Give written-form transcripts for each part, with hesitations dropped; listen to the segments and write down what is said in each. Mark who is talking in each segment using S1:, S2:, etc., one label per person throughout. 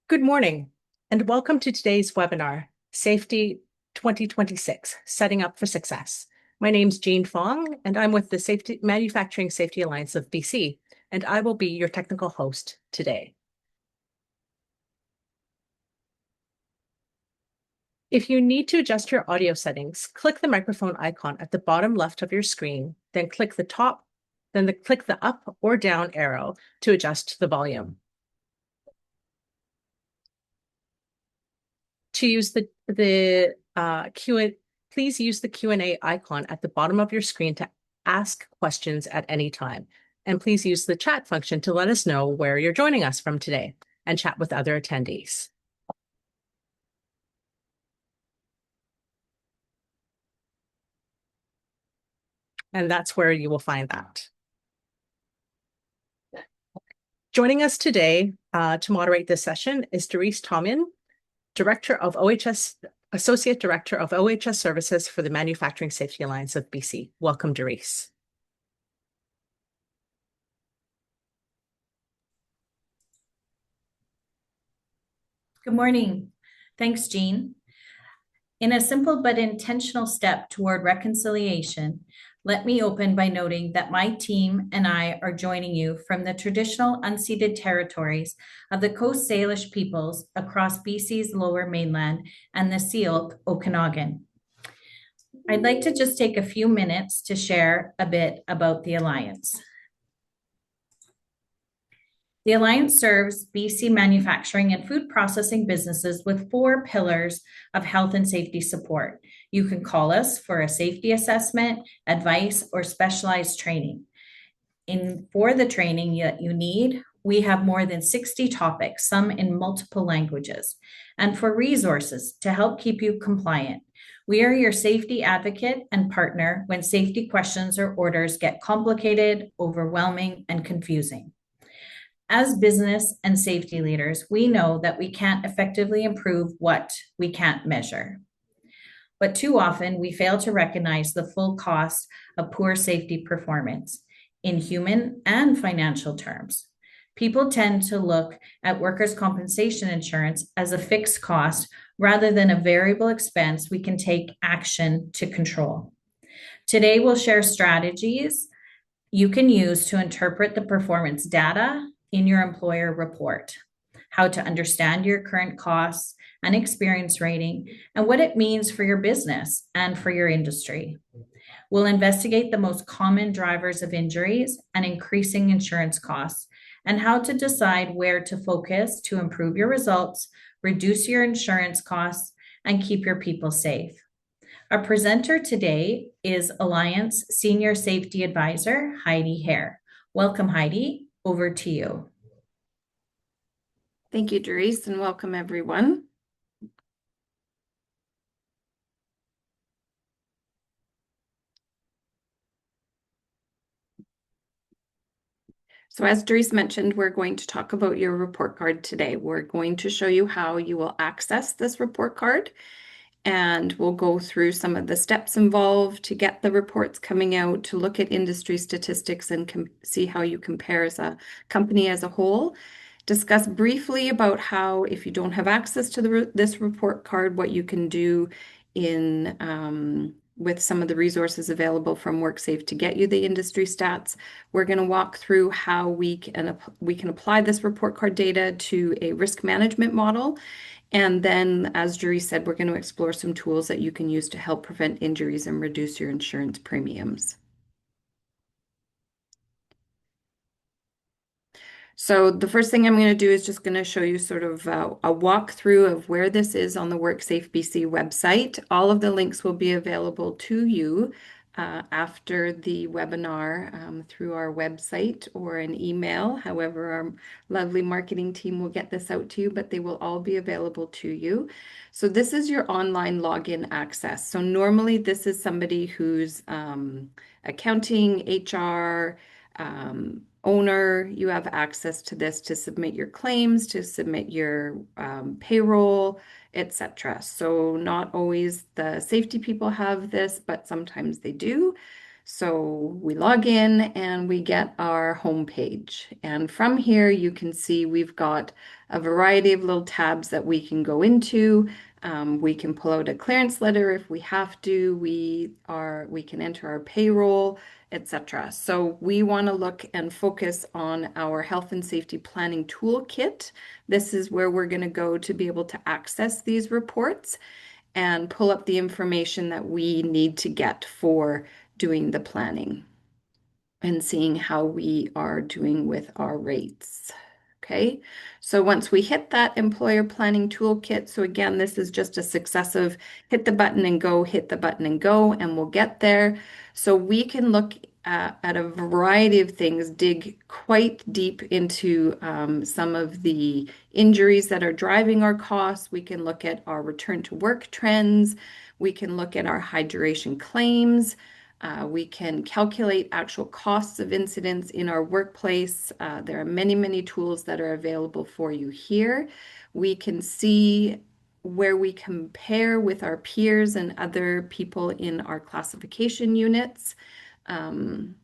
S1: Good morning, and welcome to today's webinar, Safety 2026, Setting Up for Success. My name is Jean Fong, and I'm with the Manufacturing Safety Alliance of BC, and I will be your technical host today. If you need to adjust your audio settings, click the microphone icon at the bottom left of your screen, then click the up or down arrow to adjust the volume. To use please use the Q&A icon at the bottom of your screen to ask questions at any time. And please use the chat function to let us know where you're joining us from today and chat with other attendees. And that's where you will find that. Joining us today to moderate this session is Doris Tomian, Associate Director of OHS Services for the Manufacturing Safety Alliance of BC. Welcome, Doris.
S2: Good morning. Thanks, Jean. In a simple but intentional step toward reconciliation, let me open by noting that my team and I are joining you from the traditional unceded territories of the Coast Salish peoples across BC's Lower Mainland and the Syilx Okanagan. I'd like to just take a few minutes to share a bit about the Alliance. The Alliance serves BC manufacturing and food processing businesses with 4 pillars of health and safety support. You can call us for a safety assessment, advice, or specialized training. For the training that you need, we have more than 60 topics, some in multiple languages. And for resources to help keep you compliant, we are your safety advocate and partner when safety questions or orders get complicated, overwhelming, and confusing. As business and safety leaders, we know that we can't effectively improve what we can't measure. But too often, we fail to recognize the full cost of poor safety performance in human and financial terms. People tend to look at workers' compensation insurance as a fixed cost rather than a variable expense we can take action to control. Today, we'll share strategies you can use to interpret the performance data in your employer report, how to understand your current costs and experience rating, and what it means for your business and for your industry. We'll investigate the most common drivers of injuries and increasing insurance costs, and how to decide where to focus to improve your results, reduce your insurance costs, and keep your people safe. Our presenter today is Alliance Senior Safety Advisor, Heidi Hare. Welcome, Heidi. Over to you.
S3: Thank you, Doris, and welcome everyone. So as Doris mentioned, we're going to talk about your report card today. We're going to show you how you will access this report card, and we'll go through some of the steps involved to get the reports coming out, to look at industry statistics and see how you compare as a company as a whole. Discuss briefly about how, if you don't have access to this report card, what you can do with some of the resources available from WorkSafe to get you the industry stats. We're going to walk through how we can apply this report card data to a risk management model. And then, as Doris said, we're going to explore some tools that you can use to help prevent injuries and reduce your insurance premiums. So the first thing I'm going to do is just going to show you sort of a walkthrough of where this is on the WorkSafeBC website. All of the links will be available to you after the webinar through our website or an email. However, our lovely marketing team will get this out to you, but they will all be available to you. So this is your online login access. So normally this is somebody who's accounting, HR, owner. You have access to this to submit your claims, to submit your payroll, etc. So not always the safety people have this, but sometimes they do. So we log in and we get our home page. And from here, you can see we've got a variety of little tabs that we can go into. We can pull out a clearance letter if we have to. We can enter our payroll, etc. So we want to look and focus on our health and safety planning toolkit. This is where we're going to go to be able to access these reports and pull up the information that we need to get for doing the planning and seeing how we are doing with our rates. Okay, so once we hit that employer planning toolkit, so again, this is just a successive hit the button and go, hit the button and go, and we'll get there. So we can look at a variety of things, dig quite deep into some of the injuries that are driving our costs. We can look at our return to work trends. We can look at our hydration claims. We can calculate actual costs of incidents in our workplace. There are many, many tools that are available for you here. We can see where we compare with our peers and other people in our classification units. And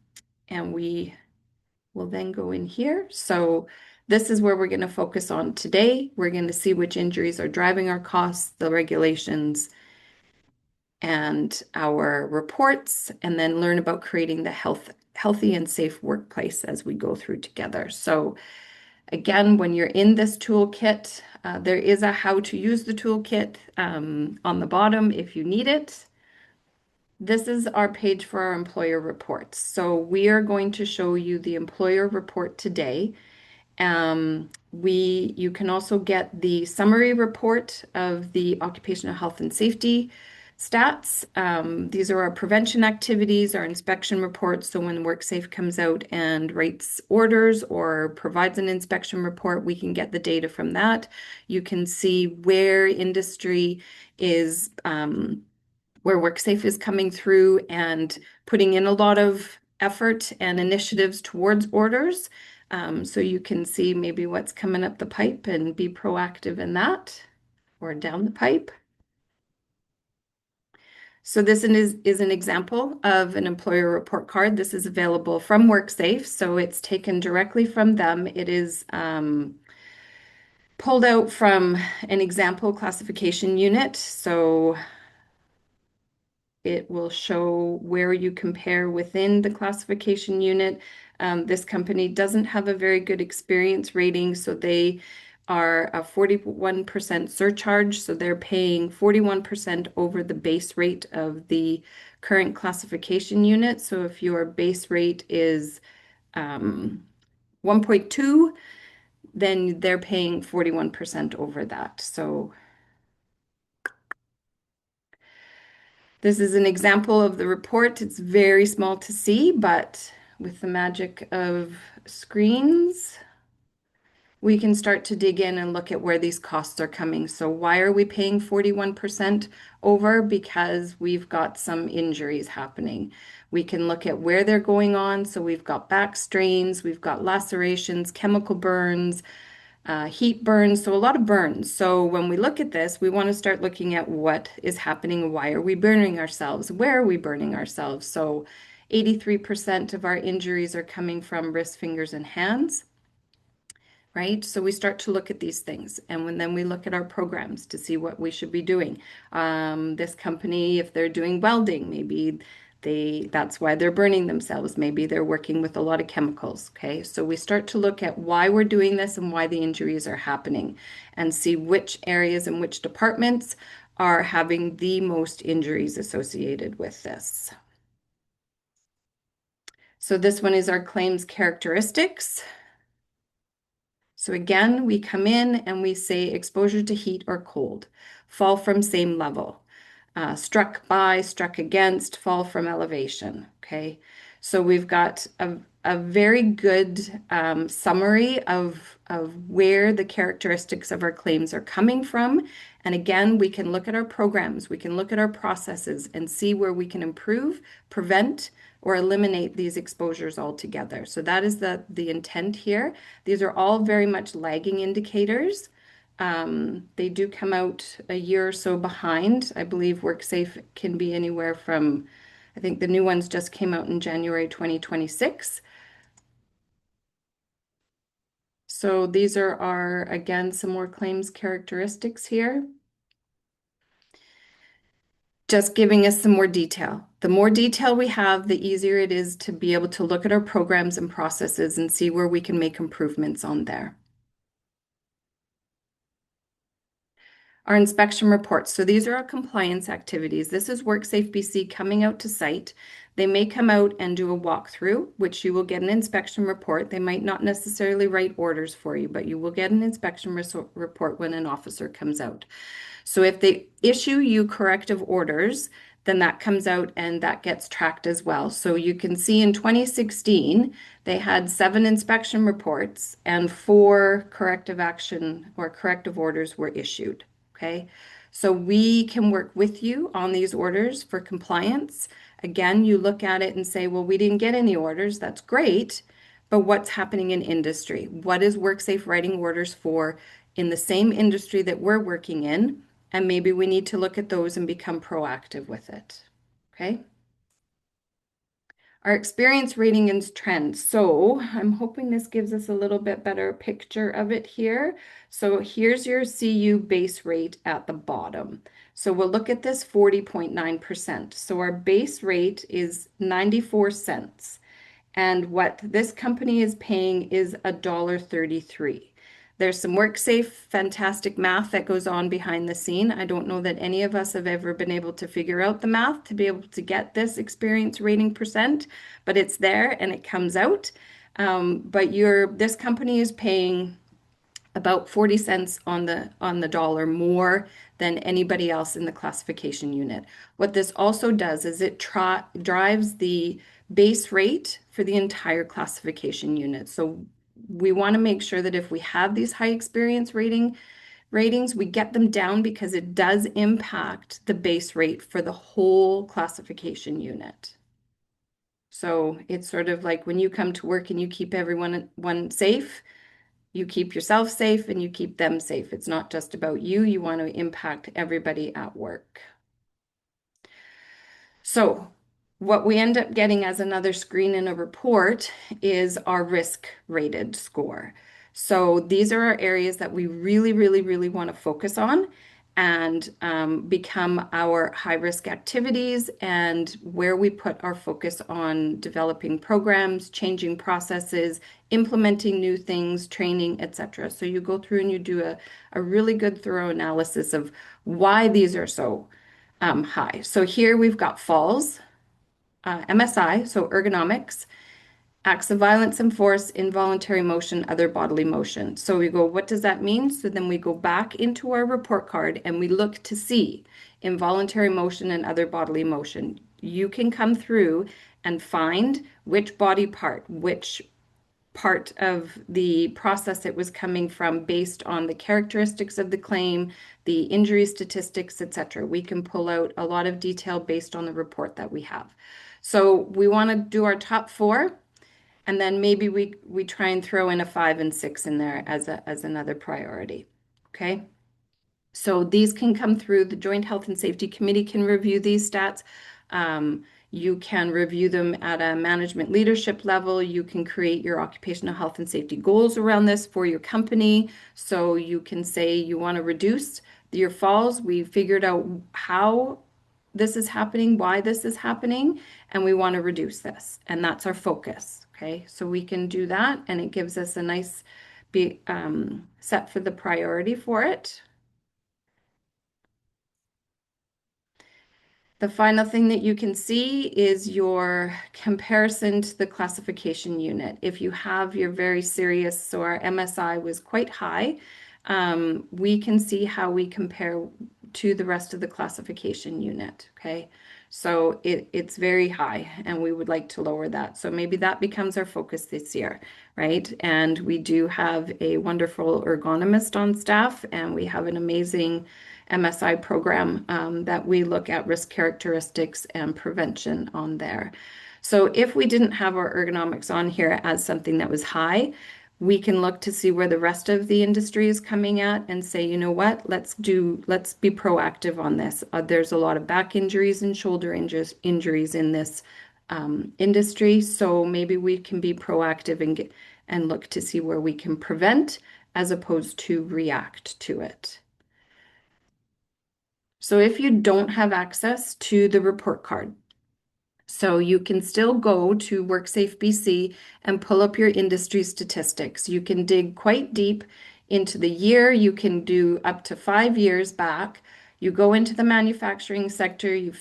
S3: we will then go in here. So this is where we're going to focus on today. We're going to see which injuries are driving our costs, the regulations, and our reports, and then learn about creating the healthy and safe workplace as we go through together. So again, when you're in this toolkit, there is a how to use the toolkit on the bottom if you need it. This is our page for our employer reports. So we are going to show you the employer report today. You can also get the summary report of the occupational health and safety stats. These are our prevention activities, our inspection reports. So when WorkSafe comes out and writes orders or provides an inspection report, we can get the data from that. You can see where industry is, where WorkSafe is coming through and putting in a lot of effort and initiatives towards orders. So you can see maybe what's coming up the pipe and be proactive in that or down the pipe. So this is an example of an employer report card. This is available from WorkSafe, so it's taken directly from them. It is pulled out from an example classification unit. So it will show where you compare within the classification unit. This company doesn't have a very good experience rating, so they are a 41% surcharge. So they're paying 41% over the base rate of the current classification unit. So if your base rate is 1.2, then they're paying 41% over that. So this is an example of the report. It's very small to see, but with the magic of screens, we can start to dig in and look at where these costs are coming. So why are we paying 41% over? Because we've got some injuries happening. We can look at where they're going on. So we've got back strains, we've got lacerations, chemical burns, heat burns, so a lot of burns. So when we look at this, we want to start looking at what is happening. Why are we burning ourselves? Where are we burning ourselves? So 83% of our injuries are coming from wrists, fingers, and hands, right? So we start to look at these things. And then we look at our programs to see what we should be doing. This company, if they're doing welding, maybe that's why they're burning themselves. Maybe they're working with a lot of chemicals. Okay, so we start to look at why we're doing this and why the injuries are happening and see which areas and which departments are having the most injuries associated with this. So this one is our claims characteristics. So again, we come in and we say exposure to heat or cold, fall from same level. Struck by, struck against, fall from elevation. Okay, so we've got a very good summary of where the characteristics of our claims are coming from. And again, we can look at our programs, we can look at our processes and see where we can improve, prevent, or eliminate these exposures altogether. So that is the intent here. These are all very much lagging indicators. They do come out a year or so behind. I believe WorkSafe can be anywhere from I think the new ones just came out in January 2026. So these are our, again, some more claims characteristics here. Just giving us some more detail. The more detail we have, the easier it is to be able to look at our programs and processes and see where we can make improvements on there. Our inspection reports. So these are our compliance activities. This is WorkSafeBC coming out to site. They may come out and do a walkthrough, which you will get an inspection report. They might not necessarily write orders for you, but you will get an inspection report when an officer comes out. So if they issue you corrective orders, then that comes out and that gets tracked as well. So you can see in 2016, they had 7 inspection reports and 4 corrective action or corrective orders were issued. Okay, so we can work with you on these orders for compliance. Again, you look at it and say, well, we didn't get any orders. That's great. But what's happening in industry? What is WorkSafe writing orders for in the same industry that we're working in? And maybe we need to look at those and become proactive with it. Okay. Our experience rating and trends. So I'm hoping this gives us a little bit better picture of it here. So here's your CU base rate at the bottom. So we'll look at this 40.9%. So our base rate is 94 cents. And what this company is paying is $1.33. There's some WorkSafe fantastic math that goes on behind the scene. I don't know that any of us have ever been able to figure out the math to be able to get this experience rating percent, but it's there and it comes out. But this company is paying about 40 cents on the dollar more than anybody else in the classification unit. What this also does is it drives the base rate for the entire classification unit. So we want to make sure that if we have these high experience ratings, we get them down because it does impact the base rate for the whole classification unit. So it's sort of like when you come to work and you keep everyone safe, you keep yourself safe and you keep them safe. It's not just about you. You want to impact everybody at work. So what we end up getting as another screen in a report is our risk rated score. So these are our areas that we really, really, really want to focus on and become our high risk activities and where we put our focus on developing programs, changing processes, implementing new things, training, etc. So you go through and you do a really good thorough analysis of why these are so high. So here we've got falls, MSI, so ergonomics, acts of violence and force, involuntary motion, other bodily motion. So we go, what does that mean? So then we go back into our report card and we look to see involuntary motion and other bodily motion. You can come through and find which body part, which part of the process it was coming from based on the characteristics of the claim, the injury statistics, etc. We can pull out a lot of detail based on the report that we have. So we want to do our top 4, and then maybe we try and throw in a 5 and 6 in there as another priority. Okay. So these can come through. The Joint Health and Safety Committee can review these stats. You can review them at a management leadership level. You can create your occupational health and safety goals around this for your company. So you can say you want to reduce your falls. We figured out how this is happening, why this is happening, and we want to reduce this. And that's our focus. Okay, so we can do that, and it gives us a nice set for the priority for it. The final thing that you can see is your comparison to the classification unit. If you have your very serious, so our MSI was quite high, we can see how we compare to the rest of the classification unit, okay? So it's very high and we would like to lower that. So maybe that becomes our focus this year, right? And we do have a wonderful ergonomist on staff and we have an amazing MSI program that we look at risk characteristics and prevention on there. So if we didn't have our ergonomics on here as something that was high, We can look to see where the rest of the industry is coming at and say, you know what, let's be proactive on this. There's a lot of back injuries and shoulder injuries in this industry, so maybe we can be proactive and look to see where we can prevent as opposed to react to it. So if you don't have access to the report card, so you can still go to WorkSafeBC and pull up your industry statistics. You can dig quite deep into the year. You can do up to 5 years back. You go into the manufacturing sector, you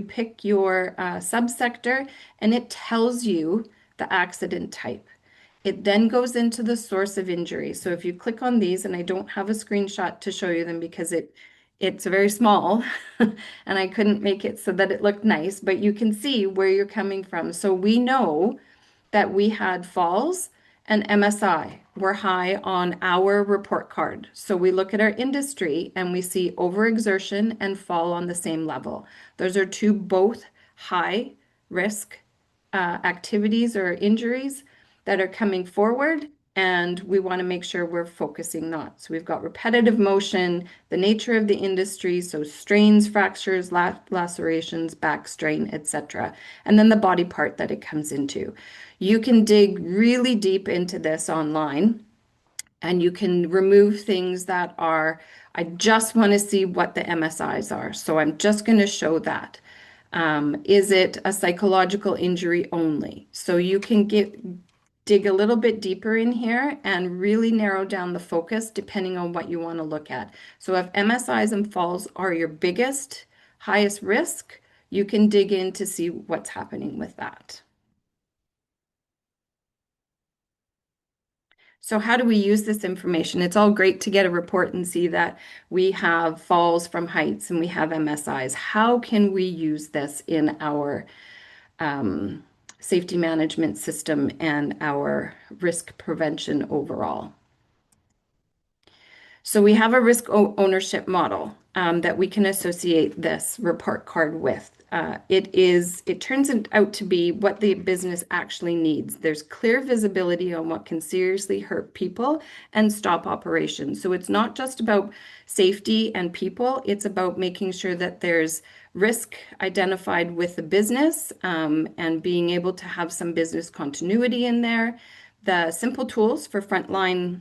S3: pick your subsector, and it tells you the accident type. It then goes into the source of injury. So if you click on these, and I don't have a screenshot to show you them because it's very small and I couldn't make it so that it looked nice, but you can see where you're coming from. So we know that we had falls and MSI were high on our report card. So we look at our industry and we see overexertion and fall on the same level. Those are two both high risk activities or injuries that are coming forward, and we want to make sure we're focusing that. So we've got repetitive motion, the nature of the industry, so strains, fractures, lacerations, back strain, etc. And then the body part that it comes into. You can dig really deep into this online, and you can remove things that are, I just want to see what the MSIs are. So I'm just going to show that. Is it a psychological injury only? So you can dig a little bit deeper in here and really narrow down the focus depending on what you want to look at. So if MSIs and falls are your biggest, highest risk, you can dig in to see what's happening with that. So how do we use this information? It's all great to get a report and see that we have falls from heights and we have MSIs. How can we use this in our safety management system and our risk prevention overall? So we have a risk ownership model that we can associate this report card with. It turns out to be what the business actually needs. There's clear visibility on what can seriously hurt people and stop operations. So it's not just about safety and people, it's about making sure that there's risk identified with the business and being able to have some business continuity in there. The simple tools for frontline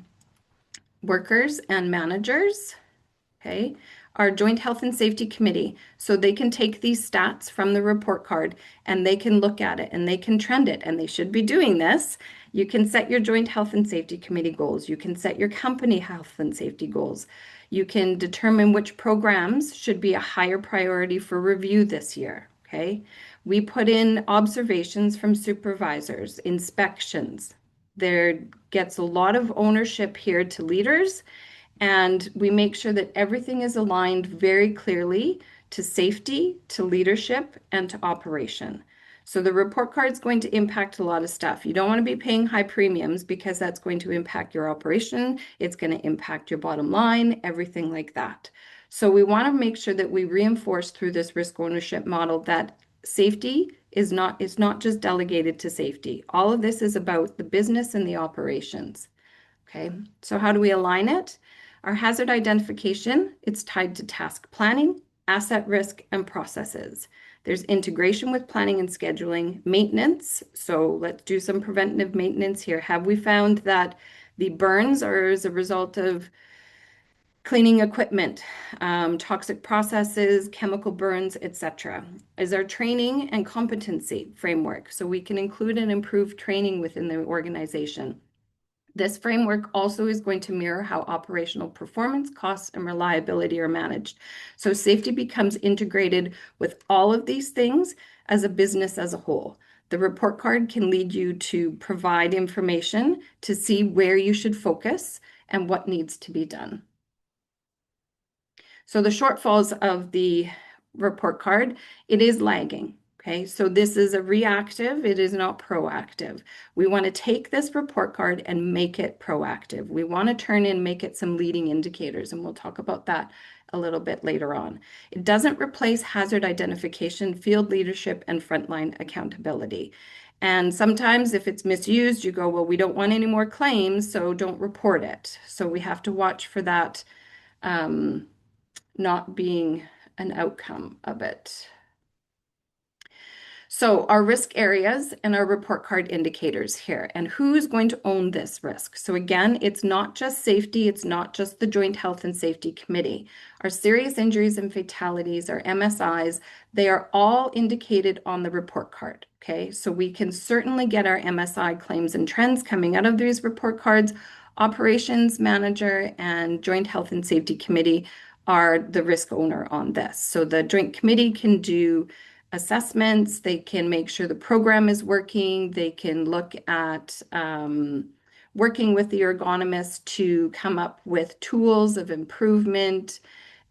S3: workers and managers, okay, our Joint Health and Safety Committee. So they can take these stats from the report card and they can look at it and they can trend it, and they should be doing this. You can set your Joint Health and Safety Committee goals. You can set your company health and safety goals. You can determine which programs should be a higher priority for review this year, okay? We put in observations from supervisors, inspections. There gets a lot of ownership here to leaders, and we make sure that everything is aligned very clearly to safety, to leadership, and to operation. So the report card is going to impact a lot of stuff. You don't want to be paying high premiums because that's going to impact your operation. It's going to impact your bottom line, everything like that. So we want to make sure that we reinforce through this risk ownership model that safety is not just delegated to safety. All of this is about the business and the operations. Okay, so how do we align it? Our hazard identification, it's tied to task planning, asset risk, and processes. There's integration with planning and scheduling, maintenance. So let's do some preventative maintenance here. Have we found that the burns are as a result of cleaning equipment, toxic processes, chemical burns, etc.? Is our training and competency framework. So we can include and improve training within the organization. This framework also is going to mirror how operational performance, costs, and reliability are managed. So safety becomes integrated with all of these things as a business as a whole. The report card can lead you to provide information to see where you should focus and what needs to be done. So the shortfalls of the report card, it is lagging. Okay, so this is a reactive, it is not proactive. We want to take this report card and make it proactive. We want to make it some leading indicators, and we'll talk about that a little bit later on. It doesn't replace hazard identification, field leadership, and frontline accountability. And sometimes if it's misused, you go, well, we don't want any more claims, so don't report it. So we have to watch for that not being an outcome of it. So our risk areas and our report card indicators here, and who's going to own this risk? So again, it's not just safety, it's not just the Joint Health and Safety Committee. Our serious injuries and fatalities, our MSIs, they are all indicated on the report card, okay? So we can certainly get our MSI claims and trends coming out of these report cards. Operations manager and Joint Health and Safety Committee are the risk owner on this. So the Joint Committee can do assessments, they can make sure the program is working, they can look at working with the ergonomist to come up with tools of improvement,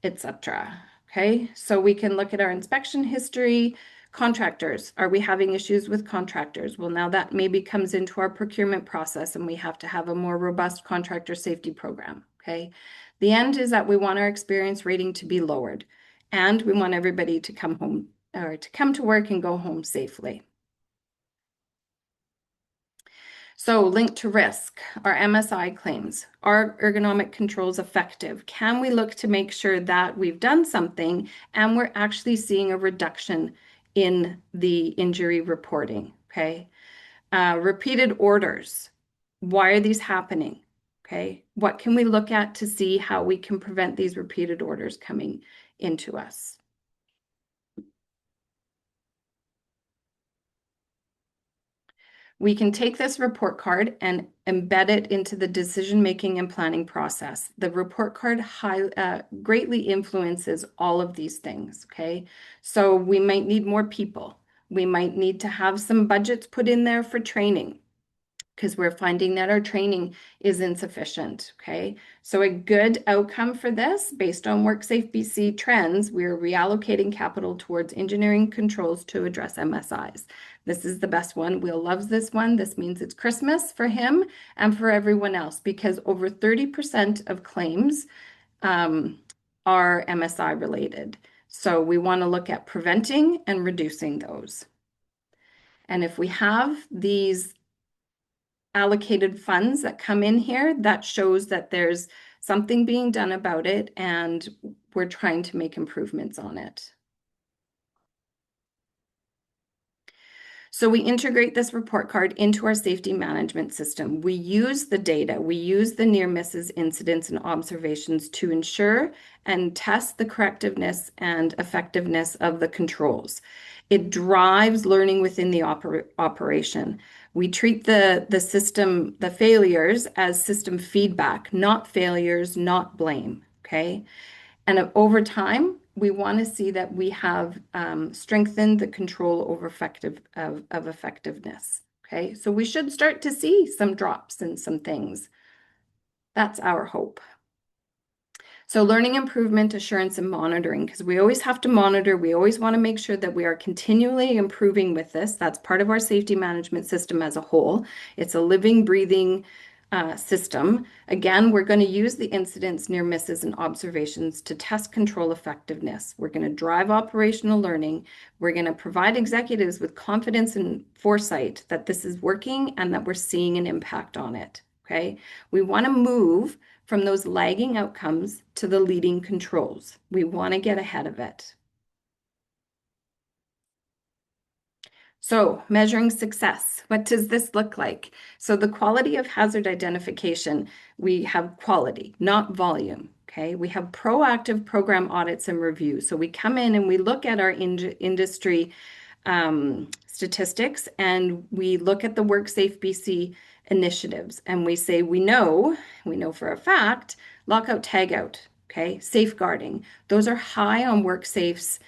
S3: etc. Okay, so we can look at our inspection history. Contractors, are we having issues with contractors? Well, now that maybe comes into our procurement process and we have to have a more robust contractor safety program. Okay, the end is that we want our experience rating to be lowered and we want everybody to come home or to come to work and go home safely. So linked to risk, our MSI claims, are ergonomic controls effective? Can we look to make sure that we've done something and we're actually seeing a reduction in the injury reporting, okay? Repeated orders, why are these happening, okay? What can we look at to see how we can prevent these repeated orders coming into us? We can take this report card and embed it into the decision-making and planning process. The report card greatly influences all of these things, okay? So we might need more people. We might need to have some budgets put in there for training because we're finding that our training is insufficient, okay? So a good outcome for this, based on WorkSafeBC trends, we're reallocating capital towards engineering controls to address MSIs. This is the best one. Will loves this one. This means it's Christmas for him and for everyone else because over 30% of claims are MSI related. So we want to look at preventing and reducing those. And if we have these allocated funds that come in here, that shows that there's something being done about it and we're trying to make improvements on it. So we integrate this report card into our safety management system. We use the data, we use the near misses, incidents, and observations to ensure and test the correctiveness and effectiveness of the controls. It drives learning within the operation. We treat the system, the failures as system feedback, not failures, not blame, okay? And over time, we want to see that we have strengthened the control over effectiveness. Okay, so we should start to see some drops in some things. That's our hope. So learning improvement, assurance, and monitoring, because we always have to monitor. We always want to make sure that we are continually improving with this. That's part of our safety management system as a whole. It's a living, breathing system. Again, we're going to use the incidents, near misses, and observations to test control effectiveness. We're going to drive operational learning. We're going to provide executives with confidence and foresight that this is working and that we're seeing an impact on it. Okay, we want to move from those lagging outcomes to the leading controls. We want to get ahead of it. So measuring success, what does this look like? So the quality of hazard identification, we have quality, not volume, okay? We have proactive program audits and reviews. So we come in and we look at our industry statistics and we look at the WorkSafeBC initiatives and we say, we know for a fact, lockout, tagout, okay? Safeguarding, those are high on WorkSafe's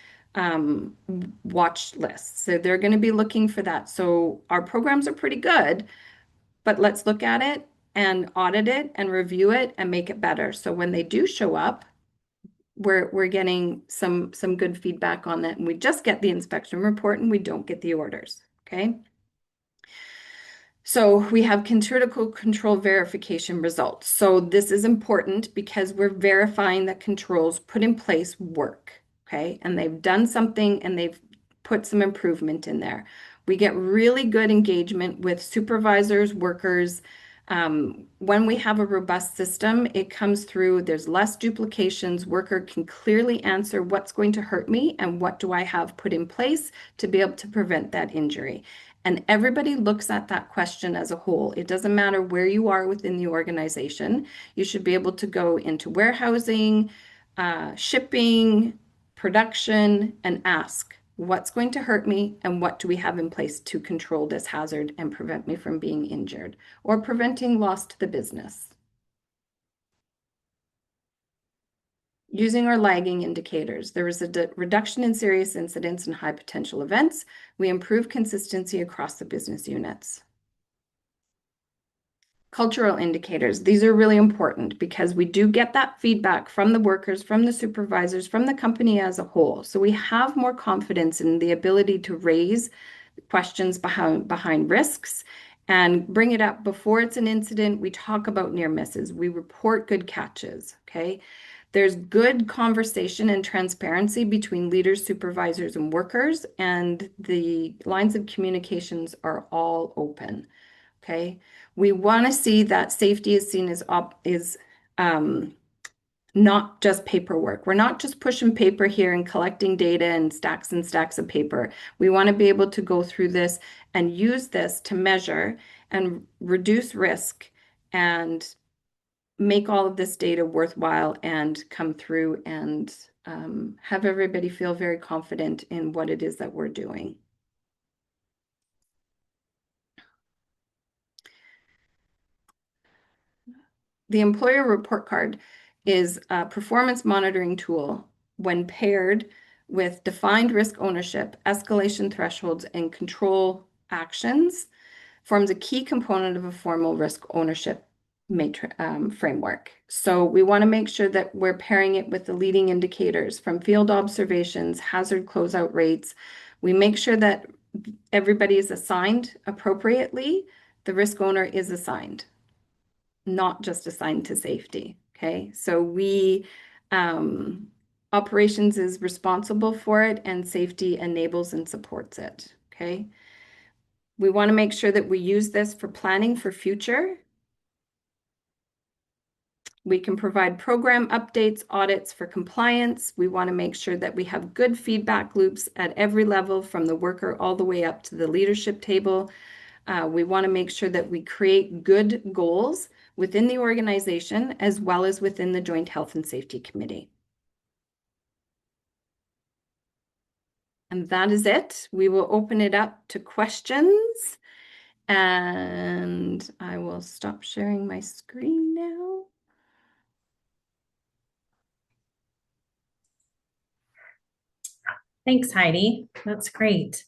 S3: watch lists. So they're going to be looking for that. So our programs are pretty good, but let's look at it and audit it and review it and make it better. So when they do show up, we're getting some good feedback on that. And we just get the inspection report and we don't get the orders. Okay. So we have critical control verification results. So this is important because we're verifying that controls put in place work. Okay, and they've done something and they've put some improvement in there. We get really good engagement with supervisors, workers. When we have a robust system, it comes through, there's less duplications. Worker can clearly answer what's going to hurt me and what do I have put in place to be able to prevent that injury. And everybody looks at that question as a whole. It doesn't matter where you are within the organization. You should be able to go into warehousing, shipping, production, and ask, what's going to hurt me and what do we have in place to control this hazard and prevent me from being injured or preventing loss to the business. Using our lagging indicators, there was a reduction in serious incidents and high potential events. We improve consistency across the business units. Cultural indicators, these are really important because we do get that feedback from the workers, from the supervisors, from the company as a whole. So we have more confidence in the ability to raise questions behind risks and bring it up before it's an incident. We talk about near misses. We report good catches, okay? There's good conversation and transparency between leaders, supervisors, and workers, and the lines of communications are all open, okay? We want to see that safety is seen as not just paperwork. We're not just pushing paper here and collecting data and stacks of paper. We want to be able to go through this and use this to measure and reduce risk and make all of this data worthwhile and come through and have everybody feel very confident in what it is that we're doing. The employer report card is a performance monitoring tool when paired with defined risk ownership, escalation thresholds, and control actions, forms a key component of a formal risk ownership framework. So we want to make sure that we're pairing it with the leading indicators from field observations, hazard closeout rates. We make sure that everybody is assigned appropriately. The risk owner is assigned, not just assigned to safety, okay? So operations is responsible for it and safety enables and supports it, okay? We want to make sure that we use this for planning for future. We can provide program updates, audits for compliance. We want to make sure that we have good feedback loops at every level from the worker all the way up to the leadership table. We want to make sure that we create good goals within the organization as well as within the Joint Health and Safety Committee. And that is it. We will open it up to questions and I will stop sharing my screen now.
S2: Thanks, Heidi. That's great.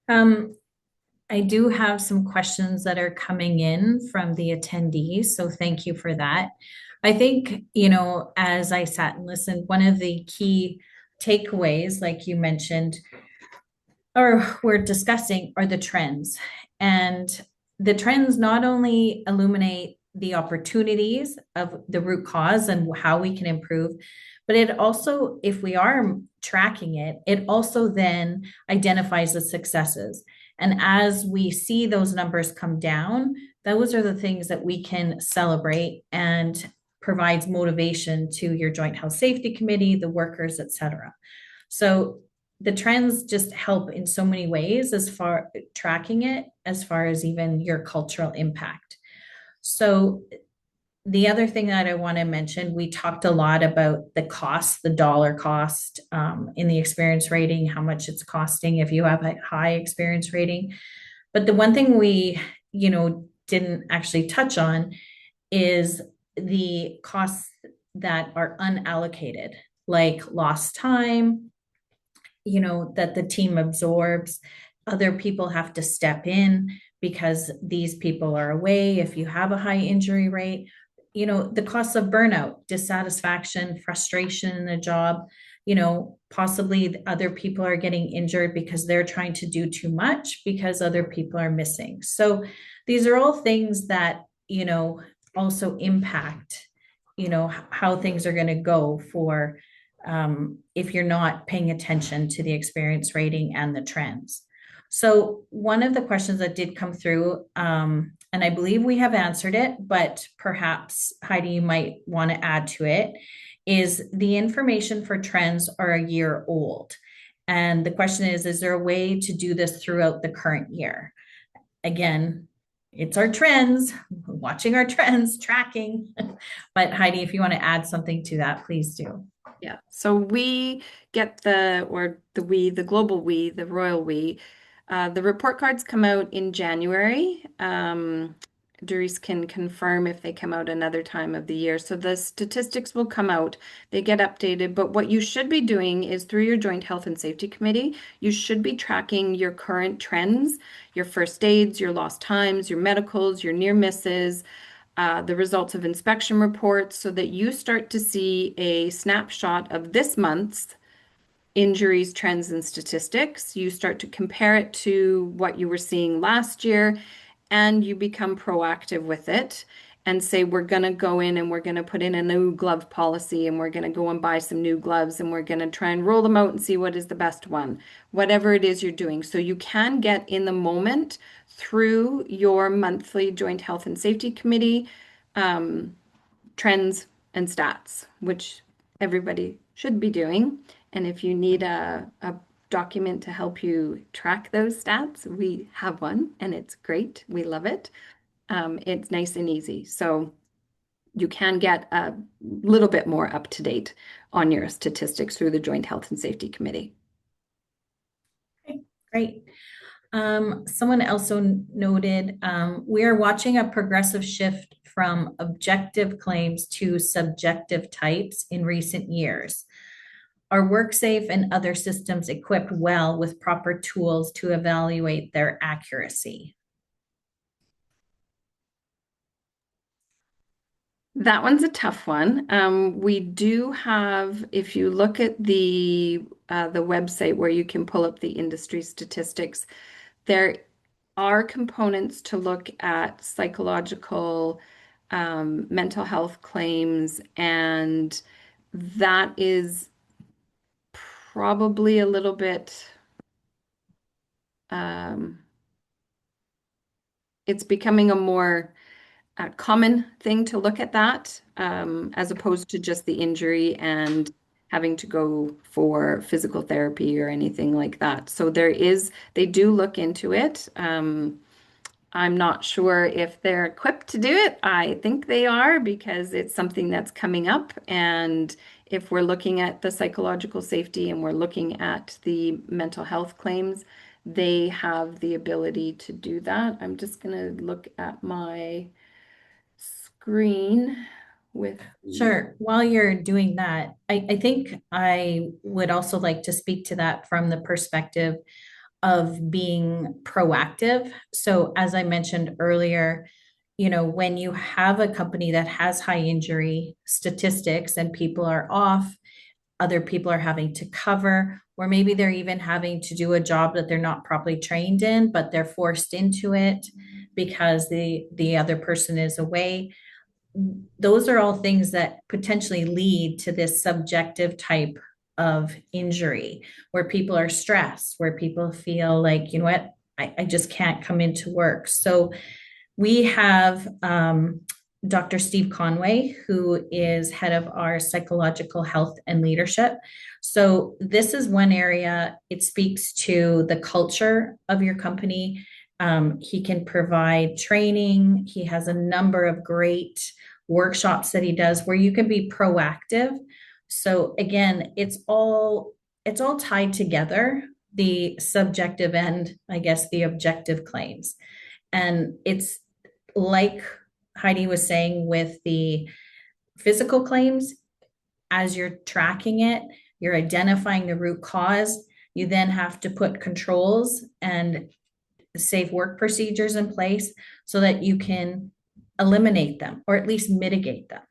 S2: I do have some questions that are coming in from the attendees, so thank you for that. I think, as I sat and listened, one of the key takeaways, like you mentioned, or we're discussing, are the trends. And the trends not only illuminate the opportunities of the root cause and how we can improve, but it also, if we are tracking it, it also then identifies the successes. And as we see those numbers come down, those are the things that we can celebrate and provides motivation to your Joint Health Safety Committee, the workers, et cetera. So the trends just help in so many ways as far tracking it, as far as even your cultural impact. So the other thing that I want to mention, we talked a lot about the cost, the dollar cost in the experience rating, how much it's costing if you have a high experience rating. But the one thing we, didn't actually touch on is the costs that are unallocated, like lost time, that the team absorbs. Other people have to step in because these people are away. If you have a high injury rate, the costs of burnout, dissatisfaction, frustration in the job, possibly other people are getting injured because they're trying to do too much because other people are missing. So these are all things that, also impact, how things are going to go for if you're not paying attention to the experience rating and the trends. So one of the questions that did come through, and I believe we have answered it, but perhaps Heidi, you might want to add to it, is the information for trends are a year old. And the question is there a way to do this throughout the current year? Again, it's our trends, watching our trends, tracking. But Heidi, if you want to add something to that, please do.
S3: Yeah. So we get the global we, the royal we. The report cards come out in January. Doris can confirm if they come out another time of the year. So the statistics will come out, they get updated. But what you should be doing is through your Joint Health and Safety Committee, you should be tracking your current trends, your first aids, your lost times, your medicals, your near misses, the results of inspection reports, so that you start to see a snapshot of this month's injuries, trends, and statistics. You start to compare it to what you were seeing last year, and you become proactive with it and say, we're going to go in and we're going to put in a new glove policy, and we're going to go and buy some new gloves, and we're going to try and roll them out and see what is the best one, whatever it is you're doing. So you can get in the moment through your monthly Joint Health and Safety Committee trends and stats, which everybody should be doing. And if you need a document to help you track those stats, we have one, and it's great. We love it. It's nice and easy. So you can get a little bit more up to date on your statistics through the Joint Health and Safety Committee.
S2: Okay, great. Someone also noted, we are watching a progressive shift from objective claims to subjective types in recent years. Are WorkSafe and other systems equipped well with proper tools to evaluate their accuracy?
S3: That one's a tough one. We do have, if you look at the website where you can pull up the industry statistics, there are components to look at psychological, mental health claims, and that is probably a little bit, it's becoming a more common thing to look at that, as opposed to just the injury and having to go for physical therapy or anything like that. So they do look into it. I'm not sure if they're equipped to do it. I think they are, because it's something that's coming up. And if we're looking at the psychological safety and we're looking at the mental health claims, they have the ability to do that. I'm just going to look at my screen with.
S2: Sure. While you're doing that, I think I would also like to speak to that from the perspective of being proactive. So, as I mentioned earlier, when you have a company that has high injury statistics and people are off, other people are having to cover, or maybe they're even having to do a job that they're not properly trained in, but they're forced into it because the other person is away. Those are all things that potentially lead to this subjective type of injury where people are stressed, where people feel like, you know what, I just can't come into work. So we have Dr. Steve Conway, who is head of our psychological health and leadership. So this is one area, it speaks to the culture of your company. He can provide training. He has a number of great workshops that he does where you can be proactive. So again, it's all tied together, the subjective and I guess the objective claims. And it's like Heidi was saying with the physical claims, as you're tracking it, you're identifying the root cause. You then have to put controls and safe work procedures in place so that you can eliminate them or at least mitigate them,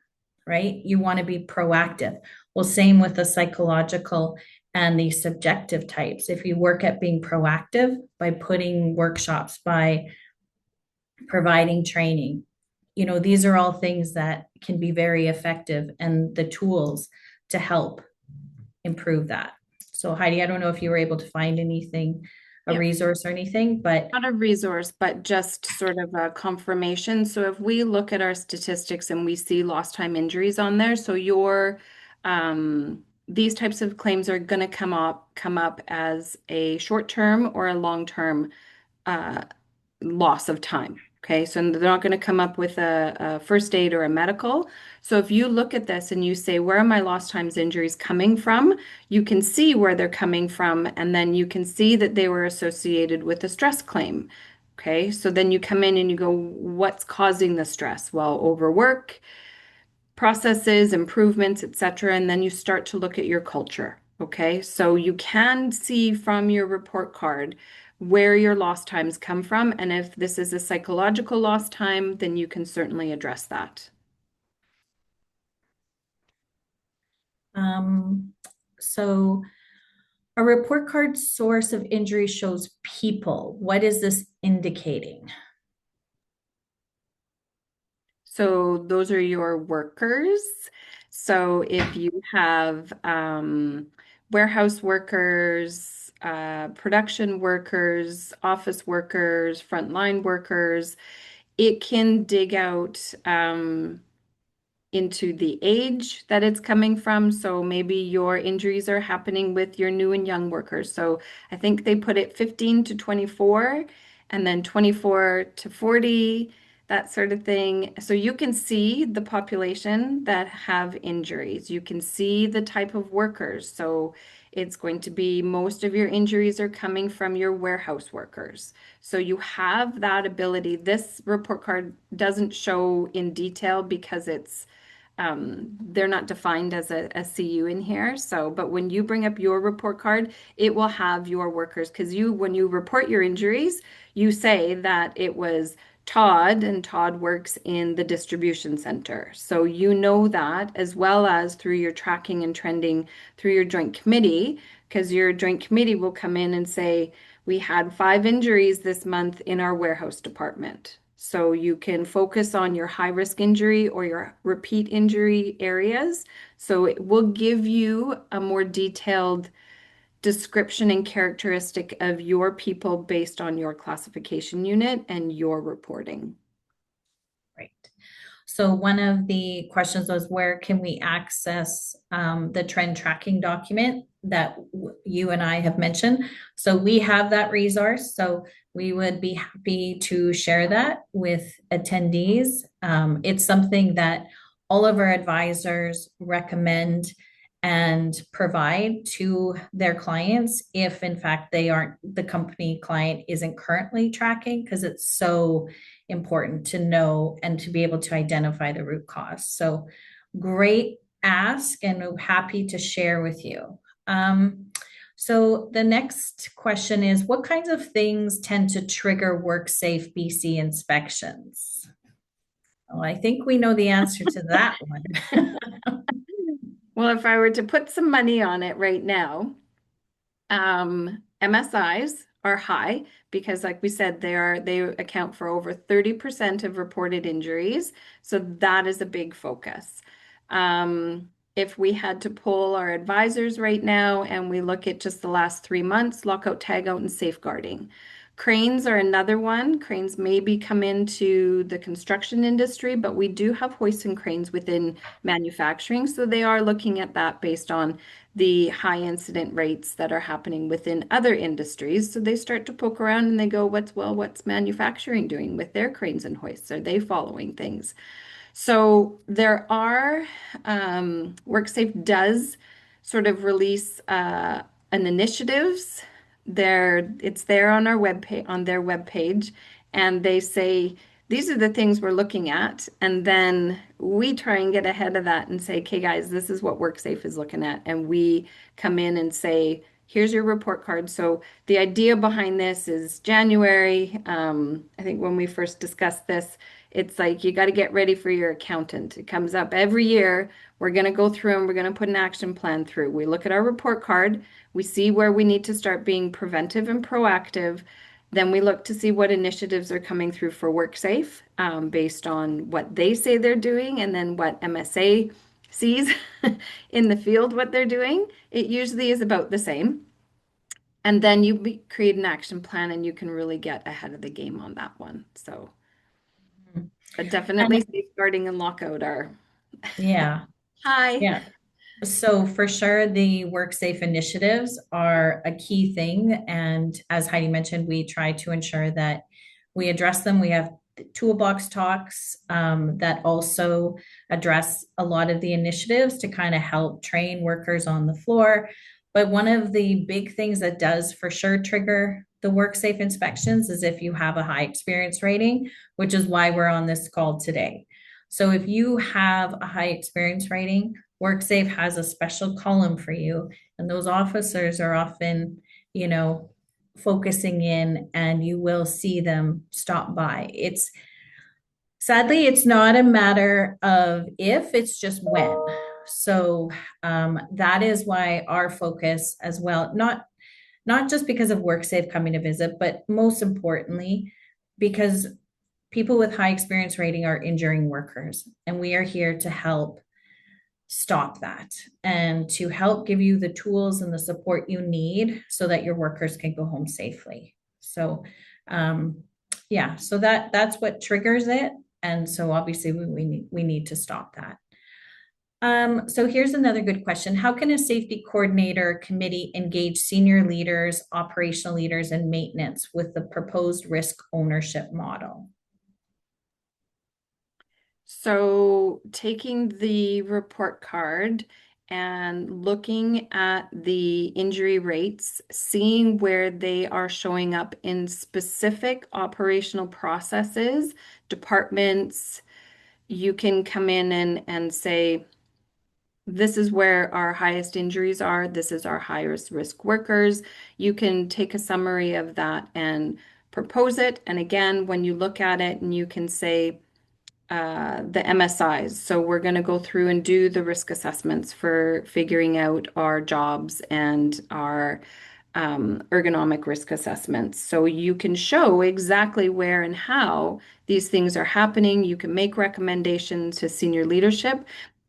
S2: right? You want to be proactive. Well, same with the psychological and the subjective types. If you work at being proactive by putting workshops, by providing training, these are all things that can be very effective and the tools to help improve that. So Heidi, I don't know if you were able to find anything a
S3: Yep.
S2: resource or anything, but
S3: Not a resource, but just sort of a confirmation. So if we look at our statistics and we see lost time injuries on there, so these types of claims are going to come up as a short-term or a long-term uh, loss of time. Okay, so they're not going to come up with a first aid or a medical. So if you look at this and you say, where are my lost times injuries coming from? You can see where they're coming from, and then you can see that they were associated with a stress claim. Okay, so then you come in and you go, what's causing the stress? Well, overwork, processes, improvements, etc. And then you start to look at your culture. Okay, so you can see from your report card where your lost times come from. And if this is a psychological lost time, then you can certainly address that.
S2: um, so a report card source of injury shows people. What is this indicating?
S3: So those are your workers. So if you have warehouse workers, production workers, office workers, frontline workers, it can dig out into the age that it's coming from. So maybe your injuries are happening with your new and young workers. So I think they put it 15 to 24 and then 24 to 40, that sort of thing. So you can see the population that have injuries. You can see the type of workers. So it's going to be most of your injuries are coming from your warehouse workers. So you have that ability. This report card doesn't show in detail because they're not defined as a CU in here. So, but when you bring up your report card, it will have your workers because when you report your injuries, you say that it was Todd and Todd works in the distribution center. So you know that as well as through your tracking and trending through your joint committee, because your joint committee will come in and say, we had 5 injuries this month in our warehouse department. So you can focus on your high risk injury or your repeat injury areas. So it will give you a more detailed description and characteristic of your people based on your classification unit and your reporting.
S2: Right. So one of the questions was, where can we access the trend tracking document that you and I have mentioned? So we have that resource. So we would be happy to share that with attendees. It's something that all of our advisors recommend and provide to their clients if in fact the company client isn't currently tracking, because it's so important to know and to be able to identify the root cause. So great ask, and I'm happy to share with you. So the next question is, what kinds of things tend to trigger WorkSafeBC inspections? Well, I think we know the answer to that one.
S3: Well, if I were to put some money on it right now, MSIs are high because, like we said, they account for over 30% of reported injuries. So that is a big focus. If we had to pull our advisors right now and we look at just the last 3 months, lockout, tagout, and safeguarding. Cranes are another one. Cranes maybe come into the construction industry, but we do have hoists and cranes within manufacturing. So they are looking at that based on the high incident rates that are happening within other industries. So they start to poke around and they go, what's manufacturing doing with their cranes and hoists? Are they following things? So there are, WorkSafe does sort of release an initiatives. It's there on our on their webpage, and they say these are the things we're looking at, and then we try and get ahead of that and say, okay, guys, this is what WorkSafe is looking at, and we come in and say, here's your report card. So the idea behind this is January. I think when we first discussed this, it's like you got to get ready for your accountant. It comes up every year. We're going to go through and we're going to put an action plan through. We look at our report card. We see where we need to start being preventive and proactive. Then we look to see what initiatives are coming through for WorkSafe based on what they say they're doing and then what MSA sees in the field what they're doing. It usually is about the same. And then create an action plan and you can really get ahead of the game on that one. So, but
S2: And
S3: definitely safeguarding and lockout are
S2: yeah,
S3: high.
S2: yeah. So for sure, the WorkSafe initiatives are a key thing. And as Heidi mentioned, we try to ensure that we address them. We have toolbox talks that also address a lot of the initiatives to kind of help train workers on the floor. But one of the big things that does for sure trigger the WorkSafe inspections is if you have a high experience rating, which is why we're on this call today. So if you have a high experience rating, WorkSafe has a special column for you, and those officers are often, you know, focusing in, and you will see them stop by. It's sadly, it's not a matter of if, it's just when. So that is why our focus as well, not just because of WorkSafe coming to visit, but most importantly, because people with high experience rating are injuring workers, and we are here to help stop that and to help give you the tools and the support you need so that your workers can go home safely. So, yeah, so that's what triggers it, and so obviously we need to stop that. So here's another good question. How can a safety coordinator committee engage senior leaders, operational leaders, and maintenance with the proposed risk ownership model?
S3: So taking the report card and looking at the injury rates, seeing where they are showing up in specific operational processes, departments, you can come in and say, this is where our highest injuries are. This is our highest risk workers. You can take a summary of that and propose it. And again, when you look at it and you can say, the MSIs. So we're going to go through and do the risk assessments for figuring out our jobs and our ergonomic risk assessments. So you can show exactly where and how these things are happening. You can make recommendations to senior leadership.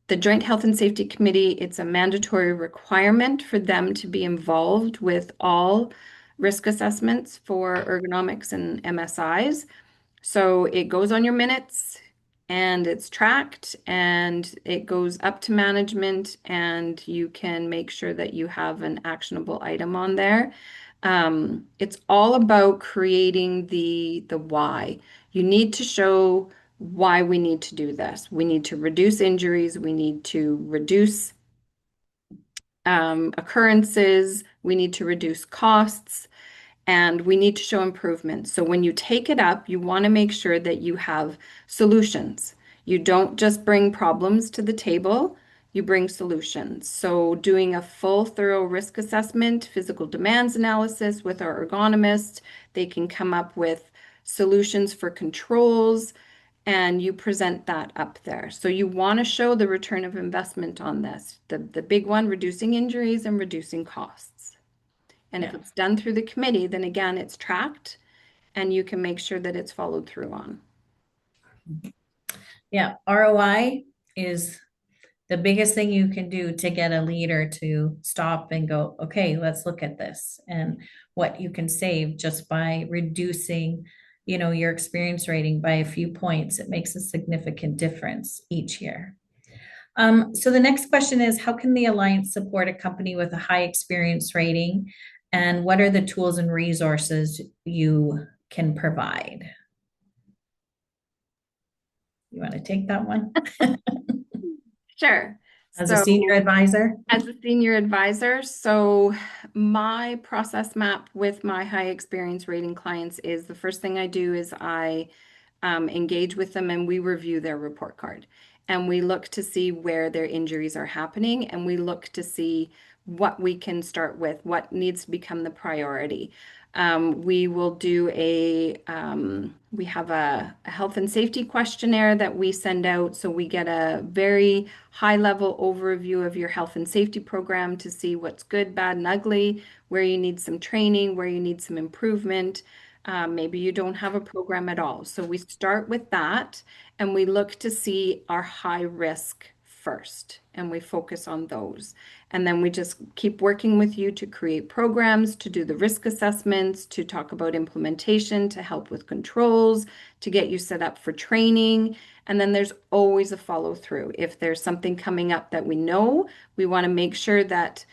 S3: The Joint Health and Safety Committee, it's a mandatory requirement for them to be involved with all risk assessments for ergonomics and MSIs. So it goes on your minutes and it's tracked and it goes up to management and you can make sure that you have an actionable item on there. It's all about creating the why. You need to show why we need to do this. We need to reduce injuries. We need to reduce occurrences. We need to reduce costs and we need to show improvement. So when you take it up, you want to make sure that you have solutions. You don't just bring problems to the table, you bring solutions. So doing a full thorough risk assessment, physical demands analysis with our ergonomist, they can come up with solutions for controls and you present that up there. So you want to show the return of investment on this. The big one, reducing injuries and reducing costs. And if it's done through the committee, then again, it's tracked and you can make sure that it's followed through on.
S2: Yeah, ROI is the biggest thing you can do to get a leader to stop and go, okay, let's look at this and what you can save just by reducing, your experience rating by a few points. It makes a significant difference each year. So the next question is, how can the Alliance support a company with a high experience rating? And what are the tools and resources you can provide? You want to take that one?
S3: Sure.
S2: As a senior advisor?
S3: As a senior advisor, so my process map with my high experience rating clients is the first thing I do is I engage with them and we review their report card. And we look to see where their injuries are happening and we look to see what we can start with, what needs to become the priority. We will do we have a health and safety questionnaire that we send out. So we get a very high level overview of your health and safety program to see what's good, bad, and ugly, where you need some training, where you need some improvement. Maybe you don't have a program at all. So we start with that and we look to see our high risk first, and we focus on those. And then we just keep working with you to create programs, to do the risk assessments, to talk about implementation, to help with controls, to get you set up for training. And then there's always a follow through. If there's something coming up that we know, we want to make sure that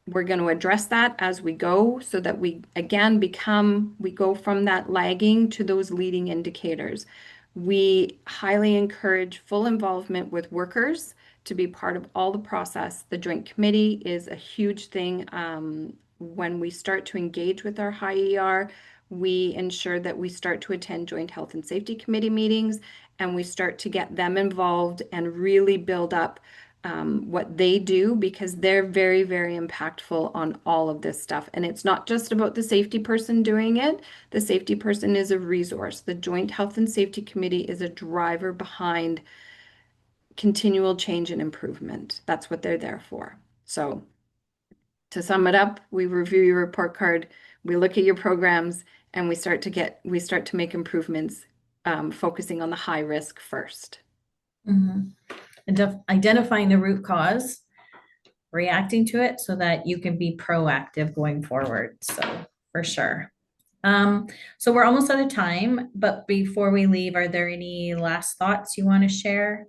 S3: we're going to address that as we go so that we again we go from that lagging to those leading indicators. We highly encourage full involvement with workers to be part of all the process. The Joint Committee is a huge thing. When we start to engage with our high ER, we ensure that we start to attend Joint Health and Safety Committee meetings, and we start to get them involved and really build up what they do, because they're very, very impactful on all of this stuff. And it's not just about the safety person doing it. The safety person is a resource. The Joint Health and Safety Committee is a driver behind continual change and improvement. That's what they're there for. So to sum it up, we review your report card, we look at your programs, and we start to make improvements, focusing on the high risk first.
S2: Mm-hmm. Identifying the root cause, reacting to it so that you can be proactive going forward. So for sure. So we're almost out of time, but before we leave, are there any last thoughts you want to share?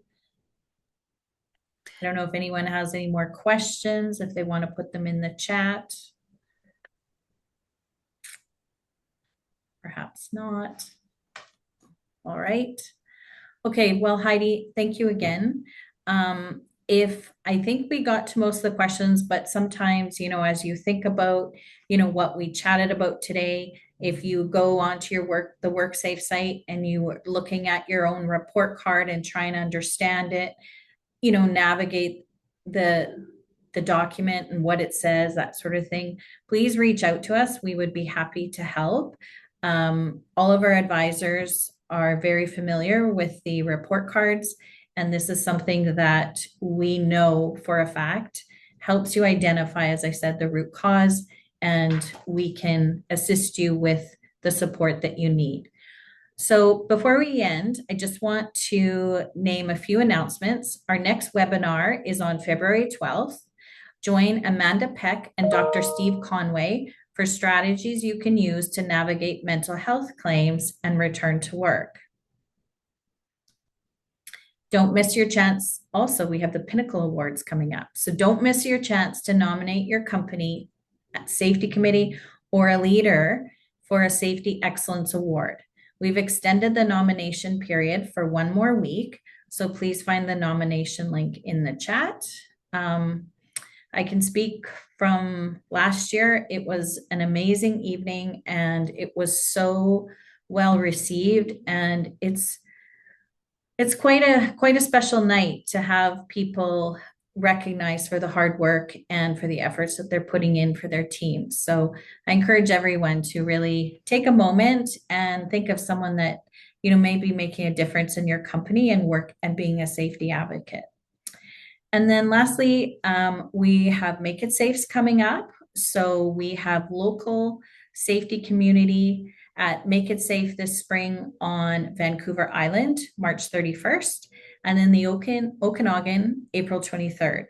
S2: I don't know if anyone has any more questions, if they want to put them in the chat. Perhaps not. All right. Okay, well, Heidi, thank you again. If I think we got to most of the questions, but sometimes, as you think about, what we chatted about today, if you go onto the WorkSafe site and you are looking at your own report card and trying to understand it, navigate the document and what it says, that sort of thing, please reach out to us. We would be happy to help. All of our advisors are very familiar with the report cards, and this is something that we know for a fact helps you identify, as I said, the root cause, and we can assist you with the support that you need. So before we end, I just want to name a few announcements. Our next webinar is on February 12th. Join Amanda Peck and Dr. Steve Conway for strategies you can use to navigate mental health claims and return to work. Don't miss your chance. Also, we have the Pinnacle Awards coming up. So don't miss your chance to nominate your company, safety committee, or a leader for a Safety Excellence Award. We've extended the nomination period for one more week, so please find the nomination link in the chat. I can speak from last year. It was an amazing evening, and it was so well received, and it's quite a special night to have people recognized for the hard work and for the efforts that they're putting in for their teams. So I encourage everyone to really take a moment and think of someone that may be making a difference in your company and work and being a safety advocate. And then lastly, we have Make It Safes coming up. So we have local safety community at Make It Safe this spring on Vancouver Island, March 31st, and then the Okanagan, April 23rd.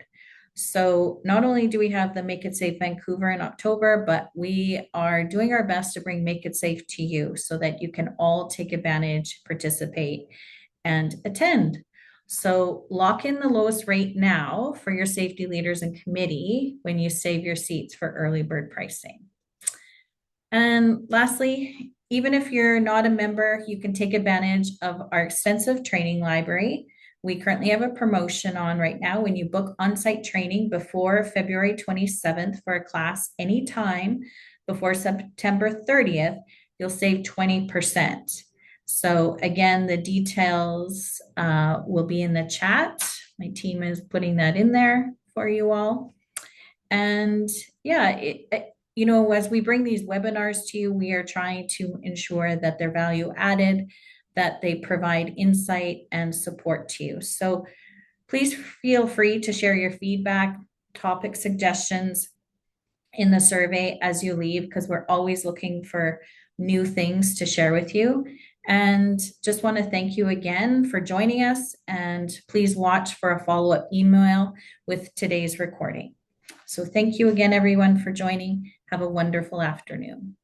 S2: So not only do we have the Make It Safe Vancouver in October, but we are doing our best to bring Make It Safe to you so that you can all take advantage, participate, and attend. So lock in the lowest rate now for your safety leaders and committee when you save your seats for early bird pricing. And lastly, even if you're not a member, you can take advantage of our extensive training library. We currently have a promotion on right now. When you book on-site training before February 27th for a class anytime before September 30th, you'll save 20%. So again, the details will be in the chat. My team is putting that in there for you all. And yeah, as we bring these webinars to you, we are trying to ensure that they're value added, that they provide insight and support to you. So please feel free to share your feedback, topic suggestions in the survey as you leave, because we're always looking for new things to share with you. And just want to thank you again for joining us, and please watch for a follow-up email with today's recording. So thank you again, everyone, for joining. Have a wonderful afternoon.